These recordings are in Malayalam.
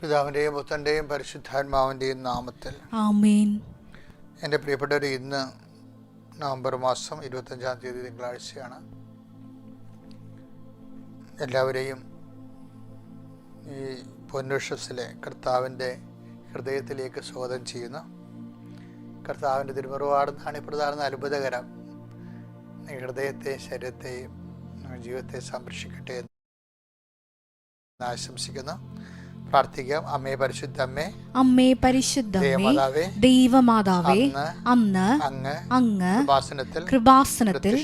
പിതാവിൻ്റെയും പുത്രൻ്റെയും പരിശുദ്ധാത്മാവിൻ്റെയും നാമത്തിൽ ആമേൻ. എൻ്റെ പ്രിയപ്പെട്ടവർ, ഇന്ന് നവംബർ മാസം 25-ാം തീയതി തിങ്കളാഴ്ചയാണ്. എല്ലാവരെയും ഈ പൊന്നുഷസിലെ കർത്താവിൻ്റെ ഹൃദയത്തിലേക്ക് സ്വാഗതം ചെയ്യുന്നു. കർത്താവിൻ്റെ തിരുമുറവാടുന്നാണ് ഇപ്രധാന അത്ഭുതകരം. ഹൃദയത്തെ, ശരീരത്തെയും ജീവിതത്തെ സംരക്ഷിക്കട്ടെ എന്ന് ആശംസിക്കുന്നു. പ്രാർത്ഥിക്കാം. അമ്മേ പരിശുദ്ധ അമ്മേ, അമ്മേ പരിശുദ്ധ ദൈവമാതാവേ, അന്ന് അങ്ങ് കൃപാസനത്തിൽ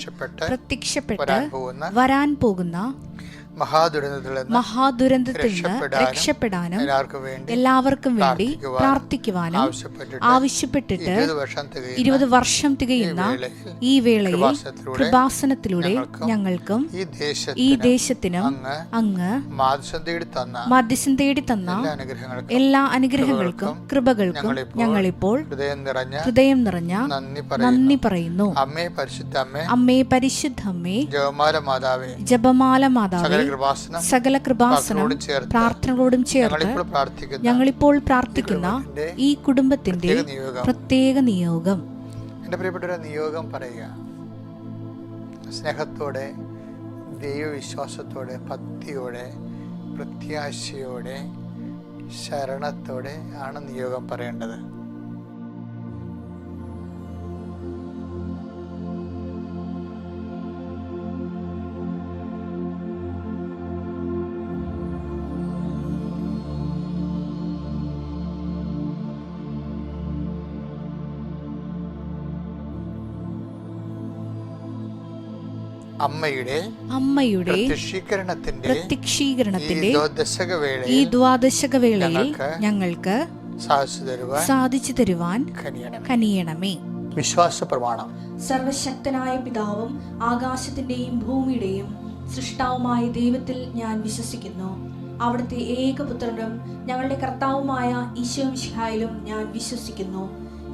പ്രത്യക്ഷപ്പെട്ട് വരാൻ പോകുന്ന മഹാദുരന്തത്തിൽ നിന്ന് രക്ഷപ്പെടാനും എല്ലാവർക്കും വേണ്ടി പ്രാർത്ഥിക്കുവാനും ആവശ്യപ്പെട്ടിട്ട് 20 വർഷം തികയുന്ന ഈ വേളയിൽ കൃപാസനത്തിലൂടെ ഞങ്ങൾക്കും ഈ ദേശത്തിനും അങ്ങ് മധ്യസ്ഥം തേടി തന്ന എല്ലാ അനുഗ്രഹങ്ങൾക്കും കൃപകൾക്കും ഞങ്ങളിപ്പോൾ ഹൃദയം നിറഞ്ഞ നന്ദി പറയുന്നു. അമ്മേ പരിശുദ്ധ അമ്മേ, ജപമാല മാതാവേ, സകല കൃപാസനം പ്രാർത്ഥനകളോടും ചേർത്ത് ഞങ്ങളിപ്പോൾ പ്രാർത്ഥിക്കുന്ന ഈ കുടുംബത്തിന്റെ പ്രത്യേക നിയോഗം. എൻ്റെ പ്രിയപ്പെട്ട നിയോഗം പറയുക. സ്നേഹത്തോടെ, ദൈവവിശ്വാസത്തോടെ, ഭക്തിയോടെ, പ്രത്യാശയോടെ, ശരണത്തോടെ ആണ് നിയോഗം പറയേണ്ടത്. അമ്മയുടെ പ്രത്യക്ഷീകരണത്തിന്റെ ഈ ദ്വാദശക വേളയിൽ ഞങ്ങൾക്ക് സാധിച്ചു തരുവാൻ കനിയണമേ. വിശ്വാസ പ്രമാണം. സർവശക്തനായ പിതാവും ആകാശത്തിന്റെയും ഭൂമിയുടെയും സൃഷ്ടാവുമായ ദൈവത്തിൽ ഞാൻ വിശ്വസിക്കുന്നു. അവിടുത്തെ ഏകപുത്രനും ഞങ്ങളുടെ കർത്താവുമായ ഈശോ മിശിഹായിലും ഞാൻ വിശ്വസിക്കുന്നു.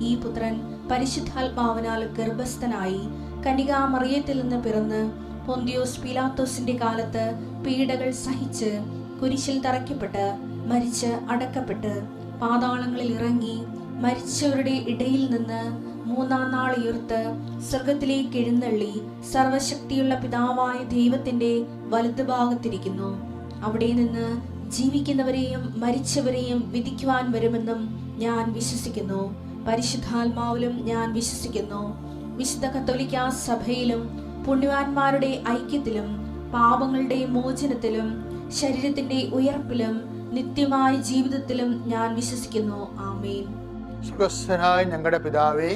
ഈ പുത്രൻ പരിശുദ്ധാത്മാവിനാൽ ഗർഭസ്ഥനായി കന്യകാമറിയത്തിൽ നിന്ന് പിറന്ന് പൊന്തിയോസ് പീലാത്തോസിന്റെ കാലത്ത് പീഡകൾ സഹിച്ച് കുരിശിൽ തറയ്ക്കപ്പെട്ട് മരിച്ച് അടക്കപ്പെട്ട് പാതാളങ്ങളിൽ ഇറങ്ങി മരിച്ചവരുടെ ഇടയിൽ നിന്ന് 3-ാം നാൾ ഉയർത്ത് സ്വർഗത്തിലേക്ക് എഴുന്നള്ളി സർവശക്തിയുള്ള പിതാവായ ദൈവത്തിന്റെ വലതുഭാഗത്തിരിക്കുന്നു. അവിടെ നിന്ന് ജീവിക്കുന്നവരെയും മരിച്ചവരെയും വിധിക്കുവാൻ വരുമെന്നും ഞാൻ വിശ്വസിക്കുന്നു. പരിശുദ്ധാത്മാവിലും ഞാൻ വിശ്വസിക്കുന്നു. വിശുദ്ധ കത്തോലിക്കാ സഭയിലും പുണ്യവാന്മാരുടെ ഐക്യത്തിലും പാപങ്ങളുടെ മോചനത്തിലും ശരീരത്തിന്റെ ഉയർപ്പിലും നിത്യമായ ജീവിതത്തിലും ഞാൻ വിശ്വസിക്കുന്നു. ആമേൻ. സ്വർഗ്ഗസ്ഥനായ ഞങ്ങളുടെ പിതാവേ,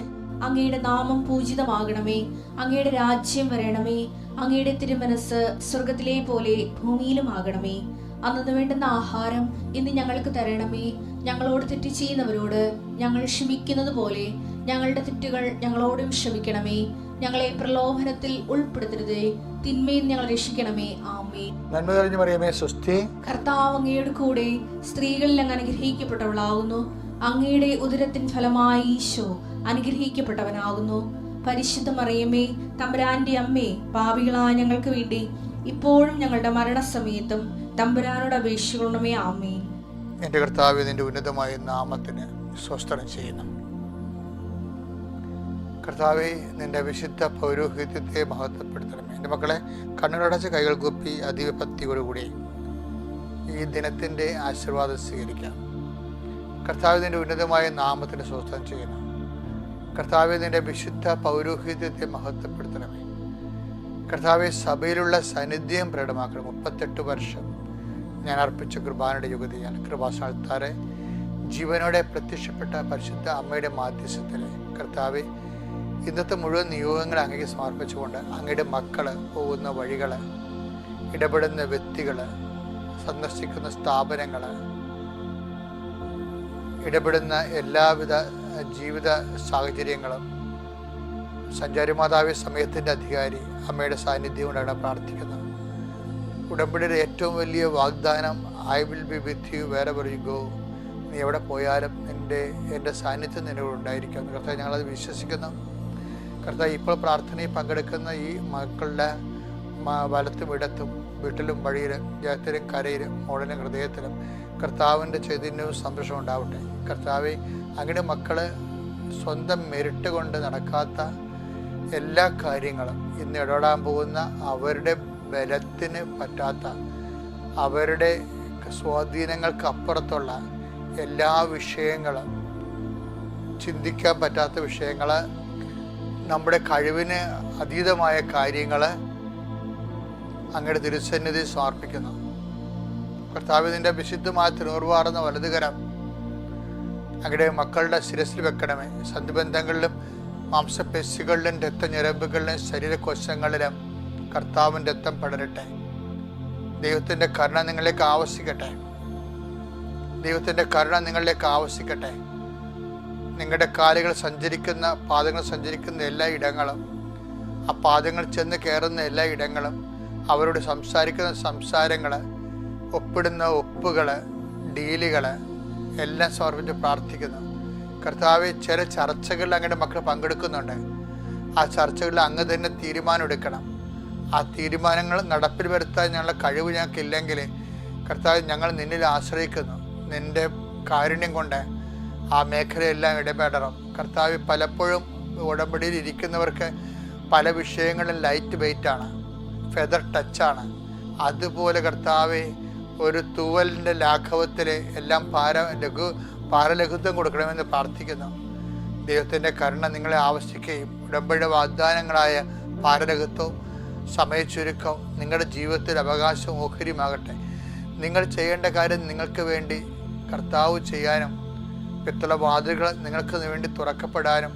അങ്ങയുടെ നാമം പൂജിതമാകണമേ. അങ്ങയുടെ രാജ്യം വരണമേ. അങ്ങയുടെ തിരുമനസ് സ്വർഗത്തിലെ പോലെ ഭൂമിയിലും ആകണമേ. അന്നു വേണ്ടുന്ന ആഹാരം ഇന്ന് ഞങ്ങൾക്ക് തരണമേ. ഞങ്ങളോട് തെറ്റ് ചെയ്യുന്നവരോട് ഞങ്ങൾ ക്ഷമിക്കുന്നത് പോലെ ഞങ്ങളുടെ തെറ്റുകൾ ഞങ്ങളോടും ക്ഷമിക്കണമേ. ഞങ്ങളെ പ്രലോഭനത്തിൽ ഉൾപ്പെടുത്തരുതേ, തിന്മയിൽ ഞങ്ങൾ രക്ഷിക്കണമേ. ആമേൻ. നന്മ നിറഞ്ഞ മറിയമേ, സ്വസ്തി. കർത്താവ് അങ്ങയുടെ കൂടെ സ്ത്രീകളിൽ അങ്ങ് അനുഗ്രഹിക്കപ്പെട്ടവളാകുന്നു. അങ്ങയുടെ ഉദരത്തിൻ ഫലമായി ഈശോ അനുഗ്രഹിക്കപ്പെട്ടവനാകുന്നു. പരിശുദ്ധ മറിയമേ, തമ്പുരാന്റെ അമ്മേ, പാപികളായ ഞങ്ങൾക്ക് വേണ്ടി ഇപ്പോഴും ഞങ്ങളുടെ മരണസമയത്തും തമ്പുരാനോട് അപേക്ഷിക്കണമേ. ആമേൻ. എൻ്റെ കർത്താവേ, നിന്റെ ഉന്നതമായ നാമത്തിന് സ്വസ്ത്രം ചെയ്യുന്നു. കർത്താവേ, നിന്റെ വിശുദ്ധ പൗരോഹിത്യത്തെ മഹത്വപ്പെടുത്തണമേ. എൻ്റെ മക്കളെ, കണ്ണുകളടച്ച് കൈകൾ കുപ്പി അതീവ ഭക്തിയോടുകൂടി ഈ ദിനത്തിൻ്റെ ആശീർവാദം സ്വീകരിക്കാം. കർത്താവേ, നിന്റെ ഉന്നതമായ നാമത്തിന് സ്വസ്ത്രം ചെയ്യുന്നു. കർത്താവേ, നിന്റെ വിശുദ്ധ പൗരോഹിത്യത്തെ മഹത്വപ്പെടുത്തണമേ. കർത്താവെ, സഭയിലുള്ള സാന്നിധ്യം പ്രകടമാക്കണം. 38 വർഷം ഞാൻ അർപ്പിച്ച കൃപാനയുടെ യുഗതിയാൽ കൃപാസ്ഥാനത്താറെ ജീവനോടെ പ്രത്യക്ഷപ്പെട്ട പരിശുദ്ധ അമ്മയുടെ മാധ്യസ്ഥത്തിൽ കർത്താവെ, ഇന്നത്തെ മുഴുവൻ നിയോഗങ്ങൾ അങ്ങേക്ക് സമർപ്പിച്ചുകൊണ്ട് അങ്ങയുടെ മക്കൾ പോകുന്ന വഴികൾ, ഇടപെടുന്ന വ്യക്തികൾ, സന്ദർശിക്കുന്ന സ്ഥാപനങ്ങൾ, ഇടപെടുന്ന എല്ലാവിധ ജീവിത സാഹചര്യങ്ങളും സഞ്ചാരിമാതാവെ, സമയത്തിൻ്റെ അധികാരി അമ്മയുടെ സാന്നിധ്യം കൊണ്ടാണ് പ്രാർത്ഥിക്കുന്നത്. ഉടമ്പടിയുടെ ഏറ്റവും വലിയ വാഗ്ദാനം, I will be with you wherever you go. നീ എവിടെ പോയാലും എൻ്റെ സാന്നിധ്യം നിന്നോട് ഉണ്ടായിരിക്കും. കർത്താവ്, ഞങ്ങളത് വിശ്വസിക്കുന്നു. കർത്താവ്, ഇപ്പോൾ പ്രാർത്ഥനയിൽ പങ്കെടുക്കുന്ന ഈ മക്കളുടെ വലത്തും ഇടത്തും വീട്ടിലും വഴിയിലും ജയത്തിലും കരയിലും മോളിലും ഹൃദയത്തിലും കർത്താവിൻ്റെ ചൈതന്യവും സന്തോഷവും ഉണ്ടാവട്ടെ. കർത്താവെ, അങ്ങയുടെ മക്കള് സ്വന്തം മെരിട്ട് കൊണ്ട് നടക്കാത്ത എല്ലാ കാര്യങ്ങളും ഇന്ന് ഇടപെടാൻ പോകുന്ന അവരുടെ ബലത്തിന് പറ്റാത്ത, അവരുടെ സ്വാധീനങ്ങൾക്ക് അപ്പുറത്തുള്ള എല്ലാ വിഷയങ്ങളും, ചിന്തിക്കാൻ പറ്റാത്ത വിഷയങ്ങൾ, നമ്മുടെ കഴിവിന് അതീതമായ കാര്യങ്ങൾ അങ്ങയുടെ തിരുസന്നിധി സമർപ്പിക്കുന്നു. കർത്താവ്, നിന്റെ വിശുദ്ധമായ തിരുവാർന്ന വലതുകരം അങ്ങയുടെ മക്കളുടെ ശിരസിൽ വെക്കണമേ. സന്ധിബന്ധങ്ങളിലും മാംസപേശികളിലും രക്തഞരമ്പുകളിലും ശരീരകോശങ്ങളിലും കർത്താവിൻ്റെ രക്തം പടരട്ടെ. ദൈവത്തിൻ്റെ കരുണ നിങ്ങളിലേക്ക് ആവശ്യിക്കട്ടെ. ദൈവത്തിൻ്റെ കരുണ നിങ്ങളിലേക്ക് ആവശ്യിക്കട്ടെ. നിങ്ങളുടെ കാലുകൾ സഞ്ചരിക്കുന്ന, പാദങ്ങൾ സഞ്ചരിക്കുന്ന എല്ലാ ഇടങ്ങളും, ആ പാദങ്ങൾ ചെന്ന് കയറുന്ന എല്ലാ ഇടങ്ങളും, അവരോട് സംസാരിക്കുന്ന സംസാരങ്ങൾ, ഒപ്പിടുന്ന ഒപ്പുകൾ, ഡീലുകൾ എല്ലാം സമർപ്പിച്ച് പ്രാർത്ഥിക്കുന്നു. കർത്താവെ, ചില ചർച്ചകളിൽ അങ്ങയുടെ മക്കൾ പങ്കെടുക്കുന്നുണ്ട്. ആ ചർച്ചകളിൽ അങ്ങ് തന്നെ തീരുമാനം എടുക്കണം. ആ തീരുമാനങ്ങൾ നടപ്പിൽ വരുത്താൻ ഞങ്ങളുടെ കഴിവ് ഞങ്ങൾക്കില്ലെങ്കിൽ കർത്താവ്, ഞങ്ങൾ നിന്നിൽ ആശ്രയിക്കുന്നു. നിൻ്റെ കാരുണ്യം കൊണ്ട് ആ മേഖലയെല്ലാം ഇടപെടണം. കർത്താവ്, പലപ്പോഴും ഉടമ്പടിയിൽ ഇരിക്കുന്നവർക്ക് പല വിഷയങ്ങളും ലൈറ്റ് വെയ്റ്റാണ്, ഫെദർ ടച്ചാണ്. അതുപോലെ കർത്താവെ, ഒരു തൂവലിൻ്റെ ലാഘവത്തിൽ എല്ലാം ഭാരലഘുത്വം കൊടുക്കണമെന്ന് പ്രാർത്ഥിക്കുന്നു. ദൈവത്തിൻ്റെ കരുണ നിങ്ങളെ ആവശ്യിക്കുകയും ഉടമ്പടിയുടെ വാഗ്ദാനങ്ങളായ ഭാരലഘുത്വവും സമയച്ചുരുക്കവും നിങ്ങളുടെ ജീവിതത്തിൽ അവകാശവും ഓഹരിയുമാകട്ടെ. നിങ്ങൾ ചെയ്യേണ്ട കാര്യം നിങ്ങൾക്ക് വേണ്ടി കർത്താവ് ചെയ്യാനും, പിത്തള വാതിലുകൾ നിങ്ങൾക്ക് വേണ്ടി തുറക്കപ്പെടാനും,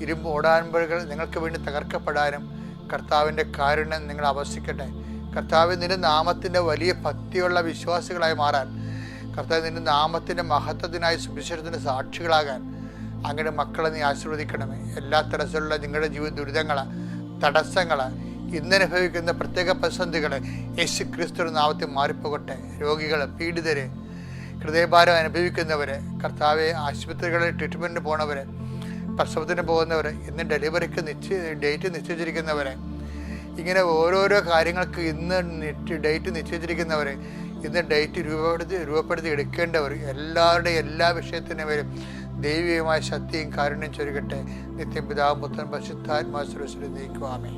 ഇരുമ്പ് ഓടാൻപുകൾ നിങ്ങൾക്ക് വേണ്ടി തകർക്കപ്പെടാനും കർത്താവിൻ്റെ കാരുണ്യം നിങ്ങൾ ആവശ്യിക്കട്ടെ. കർത്താവ്, നിന്റെ നാമത്തിൻ്റെ വലിയ ഭക്തിയുള്ള വിശ്വാസികളായി മാറാൻ, കർത്താവ് നിന്റെ നാമത്തിൻ്റെ മഹത്വത്തിനായി സുവിശേഷത്തിൻ്റെ സാക്ഷികളാകാൻ അങ്ങയുടെ മക്കളെ നീ ആശീർവദിക്കണമേ. എല്ലാ തരത്തിലുള്ള നിങ്ങളുടെ ജീവിത ദുരിതങ്ങൾ, തടസ്സങ്ങൾ, ഇന്നനുഭവിക്കുന്ന പ്രത്യേക പ്രതിസന്ധികൾ യേശു ക്രിസ്തുവിന്റെ നാമത്തിൽ മാറിപ്പോകട്ടെ. രോഗികൾ, പീഡിതർ, ഹൃദയഭാരം അനുഭവിക്കുന്നവർ, കർത്താവെ, ആശുപത്രികളിൽ ട്രീറ്റ്മെൻറ്റിന് പോണവർ, പ്രസവത്തിന് പോകുന്നവർ, ഇന്ന് ഡെലിവറിക്ക് ഡേറ്റ് നിശ്ചയിച്ചിരിക്കുന്നവർ, ഇങ്ങനെ ഓരോരോ കാര്യങ്ങൾക്ക് ഇന്ന് ഡേറ്റ് നിശ്ചയിച്ചിരിക്കുന്നവർ, ഇന്ന് ഡേറ്റ് രൂപപ്പെടുത്തി എടുക്കേണ്ടവർ, എല്ലാവരുടെയും എല്ലാ വിഷയത്തിനും വരും ദൈവികമായ ശക്തിയും കാരുണ്യം ചൊരുകട്ടെ. നിത്യം പിതാവും പുത്രനും പരിശുദ്ധാത്മാവിൽ നീക്കുവാമേ.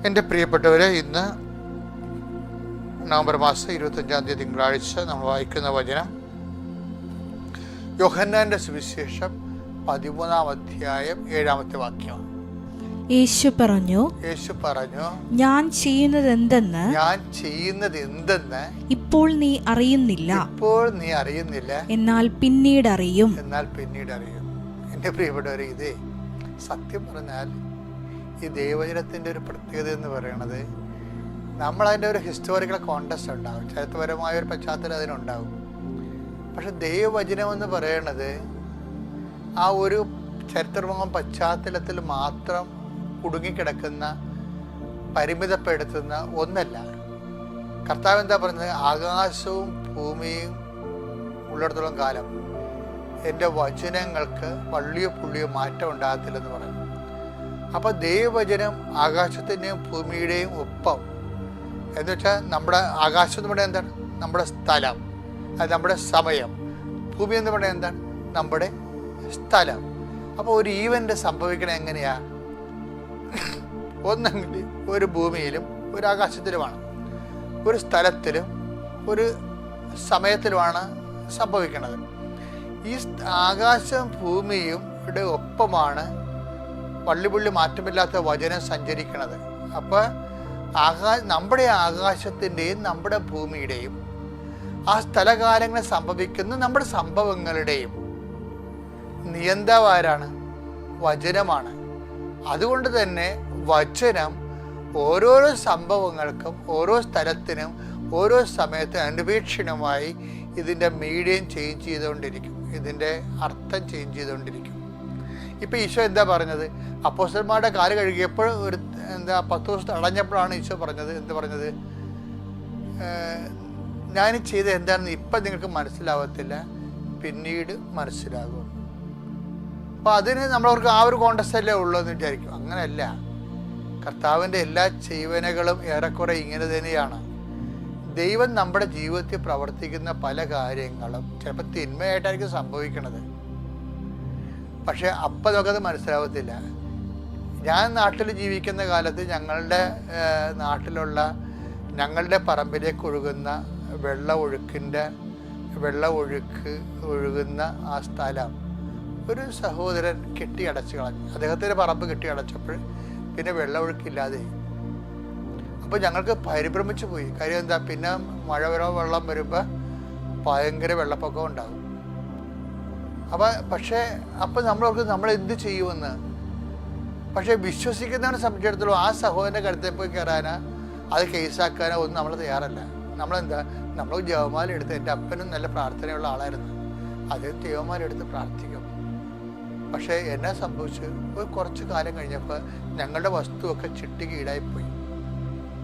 എൻ്റെ പ്രിയപ്പെട്ടവരെ, ഇന്ന് നവംബർ മാസം 25 തിങ്കളാഴ്ച നമ്മൾ വായിക്കുന്ന വചനം യോഹന്നാന്റെ സുവിശേഷം 13-ാം അധ്യായം 7-ാമത്തെ വാക്യമാണ്. യേശു പറഞ്ഞു, ഞാൻ ചെയ്യുന്നത് എന്തെന്ന് ഇപ്പോൾ നീ അറിയുന്നില്ല, എന്നാൽ പിന്നീട് അറിയും. എൻ്റെ പ്രിയപ്പെട്ടവരെ, ഇതേ സത്യം പറഞ്ഞാൽ ഈ ദൈവവചനത്തിൻ്റെ ഒരു പ്രത്യേകത എന്ന് പറയുന്നത്, നമ്മളതിൻ്റെ ഒരു ഹിസ്റ്റോറിക്കൽ കോണ്ടസ്റ്റ് ഉണ്ടാകും, ചരിത്രപരമായ ഒരു പശ്ചാത്തലം അതിനുണ്ടാകും. പക്ഷെ ദൈവവചനം എന്ന് പറയുന്നത് ആ ഒരു ചരിത്രപരമായ പശ്ചാത്തലത്തിൽ മാത്രം കുടുങ്ങിക്കിടക്കുന്ന, പരിമിതപ്പെടുത്തുന്ന ഒന്നല്ല. കർത്താവ് എന്താ പറയുന്നത്? ആകാശവും ഭൂമിയും ഉള്ളിടത്തോളം കാലം എൻ്റെ വചനങ്ങൾക്ക് വള്ളിയോ പുള്ളിയോ മാറ്റം ഉണ്ടാകത്തില്ലെന്ന് പറഞ്ഞു. അപ്പോൾ ദൈവവചനം ആകാശത്തിൻ്റെയും ഭൂമിയുടെയും ഒപ്പം, എന്ന് വെച്ചാൽ നമ്മുടെ ആകാശം എന്ന് പറയുന്നത് എന്താണ്? നമ്മുടെ സ്ഥലം, അത് നമ്മുടെ സമയം. ഭൂമി എന്ന് പറയുന്നത് എന്താണ്? നമ്മുടെ സ്ഥലം. അപ്പോൾ ഒരു ഈവൻ്റ് സംഭവിക്കണത് എങ്ങനെയാണ്? ഒന്നെങ്കിൽ ഒരു ഭൂമിയിലും ഒരു ആകാശത്തിലുമാണ്, ഒരു സ്ഥലത്തിലും ഒരു സമയത്തിലുമാണ് സംഭവിക്കുന്നത്. ഈ ആകാശം ഭൂമിയും ഒപ്പമാണ് വള്ളിപുള്ളി മാറ്റമില്ലാത്ത വചനം സഞ്ചരിക്കുന്നത്. അപ്പോൾ നമ്മുടെ ആകാശത്തിൻ്റെയും നമ്മുടെ ഭൂമിയുടെയും ആ സ്ഥലകാലങ്ങളിൽ സംഭവിക്കുന്ന നമ്മുടെ സംഭവങ്ങളുടെയും നിയന്താവാരാണ്? വചനമാണ്. അതുകൊണ്ട് തന്നെ വചനം ഓരോരോ സംഭവങ്ങൾക്കും ഓരോ സ്ഥലത്തിനും ഓരോ സമയത്തും അന്വേഷണമായി ഇതിൻ്റെ മീഡിയം ചേഞ്ച് ചെയ്തുകൊണ്ടിരിക്കും, ഇതിൻ്റെ അർത്ഥം ചേഞ്ച് ചെയ്തുകൊണ്ടിരിക്കും. ഇപ്പം ഈശോ എന്താ പറഞ്ഞത്? അപ്പോസ്തലന്മാരുടെ കാല് കഴുകിയപ്പോൾ 10 ദിവസത്തെ അടഞ്ഞപ്പോഴാണ് ഈശോ പറഞ്ഞത്, എന്ത് പറഞ്ഞത്? ഞാൻ ചെയ്തത് എന്താണെന്ന് ഇപ്പം നിങ്ങൾക്ക് മനസ്സിലാവത്തില്ല, പിന്നീട് മനസ്സിലാകും. അപ്പോൾ അതിന് നമ്മളവർക്ക് ആ ഒരു കോണ്ടസ്റ്റല്ലേ ഉള്ളൂ എന്ന് വിചാരിക്കും. അങ്ങനെയല്ല. കർത്താവിൻ്റെ എല്ലാ ജീവനകളും ഏറെക്കുറെ ഇങ്ങനെ തന്നെയാണ്. ദൈവം നമ്മുടെ ജീവിതത്തിൽ പ്രവർത്തിക്കുന്ന പല കാര്യങ്ങളും ചിലപ്പോൾ തിന്മയായിട്ടായിരിക്കും സംഭവിക്കുന്നത്. പക്ഷെ അപ്പം നമുക്കത് മനസ്സിലാവത്തില്ല. ഞാൻ നാട്ടിൽ ജീവിക്കുന്ന കാലത്ത് ഞങ്ങളുടെ നാട്ടിലുള്ള ഞങ്ങളുടെ പറമ്പിലേക്ക് ഒഴുകുന്ന വെള്ളമൊഴുക്ക് ഒഴുകുന്ന ആ സ്ഥലം ഒരു സഹോദരൻ കെട്ടിയടച്ച് കളഞ്ഞു. അദ്ദേഹത്തിൻ്റെ പറമ്പ് കെട്ടിയടച്ചപ്പോൾ പിന്നെ വെള്ളമൊഴുക്കില്ലാതെ. അപ്പോൾ ഞങ്ങൾക്ക് പരിഭ്രമിച്ചു പോയി. കാര്യം എന്താ, പിന്നെ വെള്ളം വരുമ്പോൾ ഭയങ്കര വെള്ളപ്പൊക്കം ഉണ്ടാകും. അപ്പോൾ നമ്മൾ എന്ത് ചെയ്യുമെന്ന്. പക്ഷേ വിശ്വസിക്കുന്നവനെ സംബന്ധിച്ചിടത്തോളം ആ സഹോദരൻ്റെ കരുത്തിൽ പോയി കയറാനോ അത് കേസാക്കാനോ ഒന്നും നമ്മൾ തയ്യാറല്ല. നമ്മൾ ജപമാല എടുത്ത്, എൻ്റെ അപ്പനും നല്ല പ്രാർത്ഥനയുള്ള ആളായിരുന്നു, അത് ജപമാല എടുത്ത് പ്രാർത്ഥിക്കും. പക്ഷേ എന്നാ സംഭവിച്ചു, കുറച്ച് കാലം കഴിഞ്ഞപ്പോൾ ഞങ്ങളുടെ വസ്തുവൊക്കെ ചിട്ടിക്ക് ഈടായിപ്പോയി,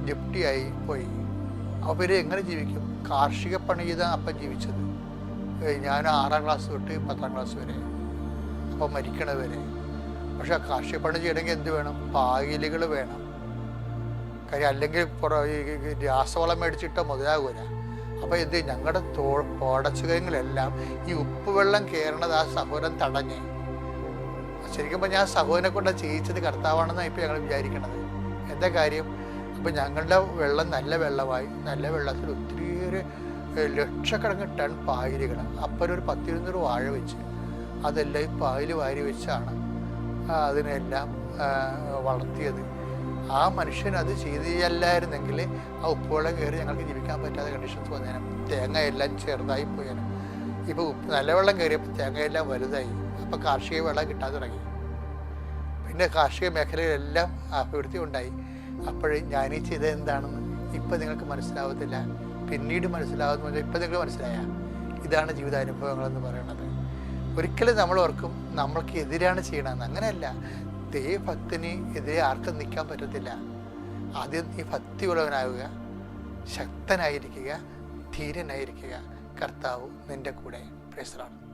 ജപ്തിയായി പോയി. അപ്പോൾ ഇവർ എങ്ങനെ ജീവിക്കും? കാർഷിക പണി ചെയ്താണ് അപ്പം ജീവിച്ചത്. ഞാൻ 6ാം ക്ലാസ് തൊട്ട് 10ാം ക്ലാസ് വരെ, അപ്പം മരിക്കണവരെ. പക്ഷെ കാർഷിക പണി ചെയ്യണമെങ്കിൽ എന്ത് വേണം? പായലുകൾ വേണം. കാര്യം അല്ലെങ്കിൽ രാസവളം മേടിച്ചിട്ടോ മുതലാകൂല. അപ്പോൾ എന്ത്, ഞങ്ങളുടെ പോടച്ചുകരങ്ങളെല്ലാം ഈ ഉപ്പുവെള്ളം കയറണത് ആ സഹോദരൻ തടഞ്ഞ്. ശരിക്കും ഞാൻ സഹോദരനെ കൊണ്ട് ചെയ്യിച്ചത് കർത്താവാണെന്നാണ് ഇപ്പോൾ ഞങ്ങൾ വിചാരിക്കണത്. എന്താ കാര്യം? അപ്പോൾ ഞങ്ങളുടെ വെള്ളം നല്ല വെള്ളമായി. നല്ല വെള്ളത്തിൽ ഒത്തിരിയേറെ ലക്ഷക്കണക്കിന് ടൺ പായലുകൾ. അപ്പം ഒരു 10-20 വാഴ വെച്ച് അതെല്ലാം ഈ പായൽ വാരി വെച്ചാണ് അതിനെല്ലാം വളർത്തിയത്. ആ മനുഷ്യൻ അത് ചെയ്തില്ലായിരുന്നെങ്കിൽ ആ ഉപ്പുവെള്ളം കയറി ഞങ്ങൾക്ക് ജീവിക്കാൻ പറ്റാത്ത കണ്ടീഷൻസ് വന്നേനെ. തേങ്ങയെല്ലാം ചെറുതായി പോയേനെ. ഇപ്പോൾ നല്ല വെള്ളം കയറിയപ്പോൾ തേങ്ങയെല്ലാം വലുതായി. അപ്പോൾ കാർഷിക വെള്ളം കിട്ടാതെ തുടങ്ങി. പിന്നെ കാർഷിക മേഖലയിലെല്ലാം അഭിവൃദ്ധി ഉണ്ടായി. അപ്പോഴേ ഞാനീ ചെയ്തത് എന്താണെന്ന് ഇപ്പം നിങ്ങൾക്ക് മനസ്സിലാവത്തില്ല, പിന്നീട് മനസ്സിലാവുന്ന. ഇപ്പം നിങ്ങൾ മനസ്സിലായ ഇതാണ് ജീവിതാനുഭവങ്ങളെന്ന് പറയുന്നത്. ഒരിക്കലും നമ്മൾ ഓർക്കും നമ്മൾക്ക് എതിരാണ് ചെയ്യണമെന്ന്. അങ്ങനെയല്ല. ദൈവഭക്തിന് എതിരെ ആർക്കും നിൽക്കാൻ പറ്റത്തില്ല. ആദ്യം ഈ ഭക്തിയുള്ളവനാവുക, ശക്തനായിരിക്കുക, ധീരനായിരിക്കുക. കർത്താവ് നിൻ്റെ കൂടെ. Praise the Lord.